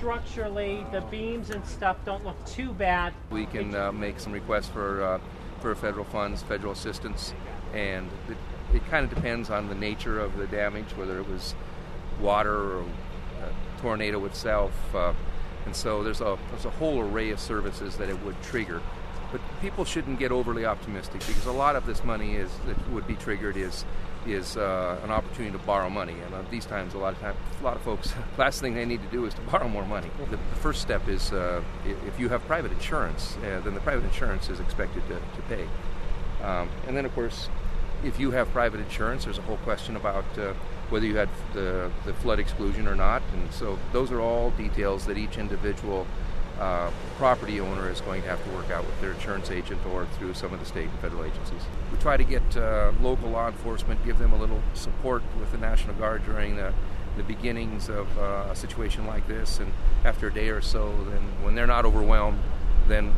structurally, the beams and stuff don't look too bad. We can make some requests for federal funds, federal assistance, and it kind of depends on the nature of the damage, whether it was water or a tornado itself. And so there's a whole array of services that it would trigger. But people shouldn't get overly optimistic, because a lot of this money that would be triggered is an opportunity to borrow money. And these times, a lot of folks, the last thing they need to do is to borrow more money. The first step is if you have private insurance, then the private insurance is expected to pay. And then, of course, if you have private insurance, there's a whole question about whether you had the flood exclusion or not. And so those are all details that each individual property owner is going to have to work out with their insurance agent or through some of the state and federal agencies. We try to get local law enforcement, give them a little support with the National Guard during the beginnings of a situation like this, and after a day or so, then when they're not overwhelmed, then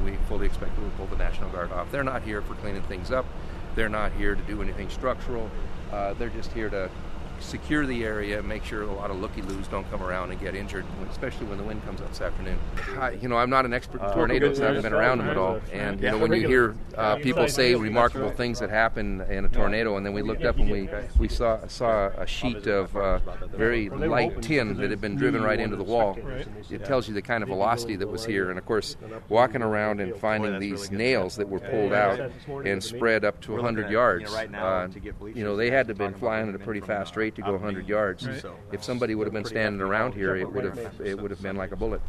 we fully expect we'll pull the National Guard off. They're not here for cleaning things up. They're not here to do anything structural. They're just here to secure the area and make sure a lot of looky-loos don't come around and get injured, especially when the wind comes out this afternoon. I'm not an expert in tornadoes. I haven't been around them at all. And, when you hear people say remarkable things that happen in a tornado, and then we looked up and we saw a sheet of very light tin that had been driven right into the wall, it tells you the kind of velocity that was here. And, of course, walking around and finding these nails that were pulled out and spread up to 100 yards, they had to have been flying at a pretty fast rate to go 100 yards. If somebody would have been standing around here, it would have been like a bullet.